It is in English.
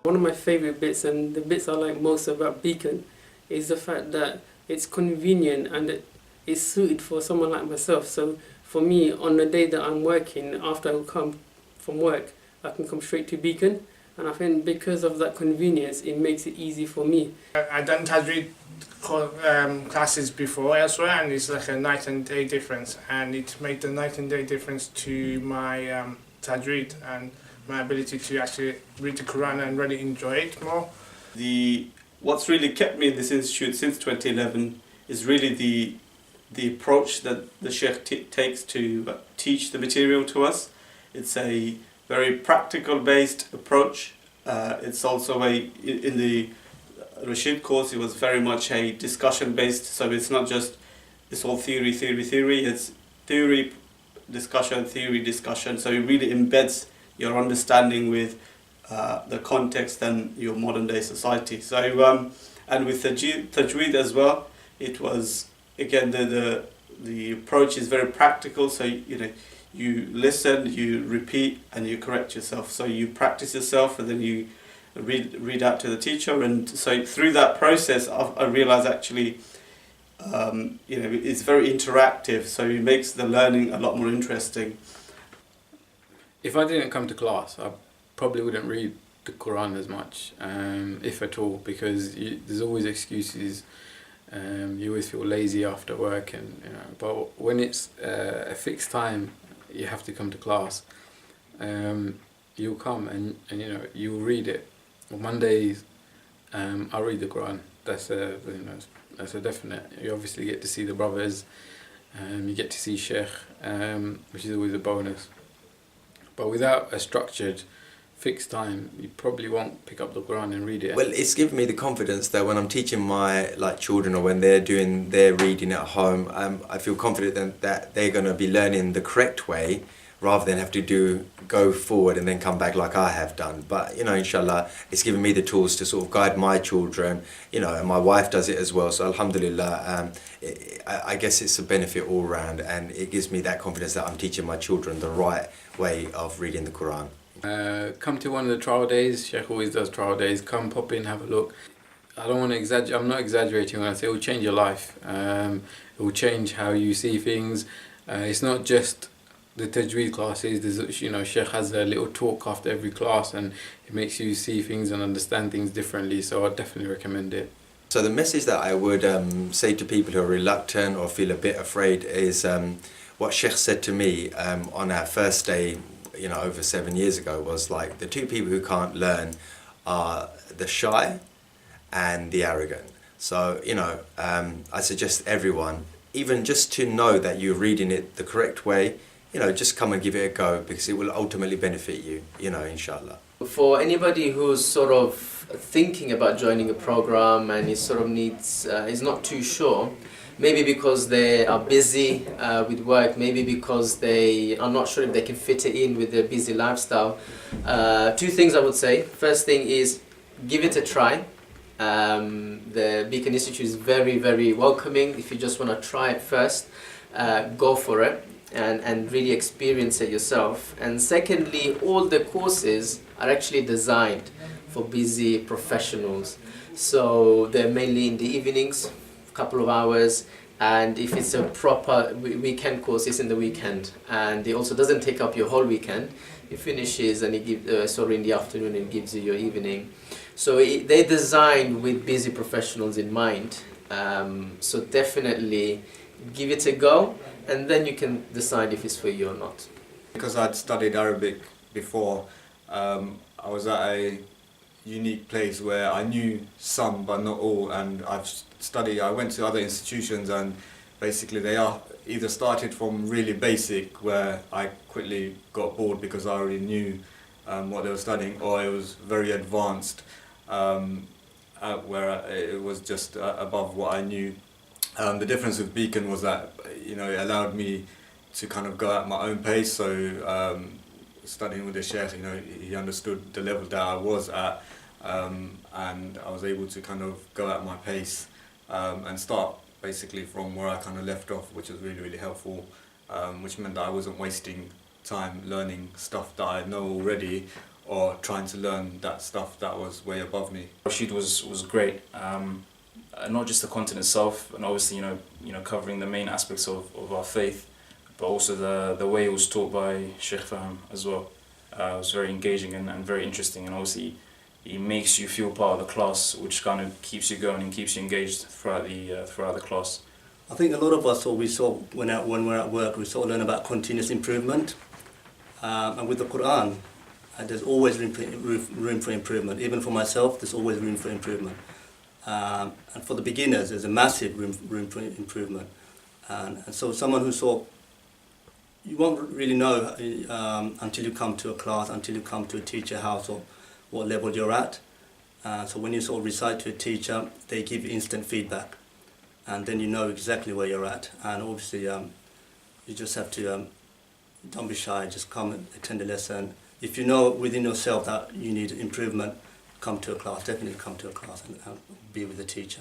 One of my favourite bits, and the bits I like most about Beacon, is the fact that it's convenient and it's suited for someone like myself. So for me, on the day that I'm working, after I come from work, I can come straight to Beacon, and I think because of that convenience, it makes it easy for me. I've done Tajweed classes before elsewhere, and it's like a night and day difference, and it made the night and day difference to my Tajweed and my ability to actually read the Quran and really enjoy it more. What's really kept me in this institute since 2011 is really the approach that the Sheikh takes to teach the material to us. It's a very practical based approach. It's also in the Rashid course, it was very much a discussion based, so it's not just it's all theory, it's theory, discussion, so it really embeds your understanding with the context and your modern day society. So and with Tajweed as well, it was again the approach is very practical, so you listen, you repeat, and you correct yourself. So you practice yourself, and then you read out to the teacher. And so through that process, I realized actually, it's very interactive. So it makes the learning a lot more interesting. If I didn't come to class, I probably wouldn't read the Quran as much, if at all, because there's always excuses. You always feel lazy after work, and but when it's a fixed time, you have to come to class. You'll come and you'll read it. On Mondays, I read the Quran. That's a definite. You obviously get to see the brothers, you get to see Sheikh, which is always a bonus. But without a structured, fixed time, you probably won't pick up the Quran and read it. Well, it's given me the confidence that when I'm teaching my children, or when they're doing their reading at home, I feel confident that they're going to be learning the correct way, rather than have to go forward and then come back like I have done. But inshallah, it's given me the tools to sort of guide my children, and my wife does it as well. So alhamdulillah, I guess it's a benefit all round, and it gives me that confidence that I'm teaching my children the right way of reading the Quran. Come to one of the trial days. Sheikh always does trial days. Come, pop in, have a look. I don't want to exaggerate. I'm not exaggerating when I say it will change your life. It will change how you see things. It's not just the Tajweed classes. There's, Sheikh has a little talk after every class, and it makes you see things and understand things differently. So I definitely recommend it. So the message that I would say to people who are reluctant or feel a bit afraid is what Sheikh said to me on our first day, over 7 years ago, was like, the two people who can't learn are the shy and the arrogant. So, I suggest everyone, even just to know that you're reading it the correct way, just come and give it a go, because it will ultimately benefit you, inshallah. For anybody who's sort of thinking about joining a program and is not too sure, maybe because they are busy with work, maybe because they are not sure if they can fit it in with their busy lifestyle. Two things I would say. First thing is, give it a try. The Beacon Institute is very, very welcoming. If you just want to try it first, go for it and really experience it yourself. And secondly, all the courses are actually designed for busy professionals. So they're mainly in the evenings, couple of hours, and if it's a proper weekend course, it's in the weekend, and it also doesn't take up your whole weekend. It finishes and it gives in the afternoon, it gives you your evening. So they're designed with busy professionals in mind. So definitely give it a go, and then you can decide if it's for you or not. Because I'd studied Arabic before, I was at a unique place where I knew some but not all, and I went to other institutions, and basically they are either started from really basic, where I quickly got bored because I already knew what they were studying, or it was very advanced, where it was just above what I knew. The difference with Beacon was that it allowed me to kind of go at my own pace. So studying with the Sheikh, he understood the level that I was at, and I was able to kind of go at my pace and start basically from where I kind of left off, which was really, really helpful, which meant that I wasn't wasting time learning stuff that I know already, or trying to learn that stuff that was way above me. Rashid was great. Not just the content itself, and obviously covering the main aspects of our faith, but also the way it was taught by Sheikh Faham as well. It was very engaging and very interesting, and obviously it makes you feel part of the class, which kind of keeps you going and keeps you engaged throughout the class. I think a lot of us, when we're at work, we sort of learn about continuous improvement, and with the Quran, there's always room for improvement. Even for myself, there's always room for improvement. And for the beginners, there's a massive room for improvement. And so someone who you won't really know until you come to a class, until you come to a teacher house, or what level you're at. So when you sort of recite to a teacher, they give you instant feedback, and then you know exactly where you're at. And obviously, you just have to, don't be shy, just come and attend a lesson. If you know within yourself that you need improvement, come to a class, definitely come to a class and be with the teacher.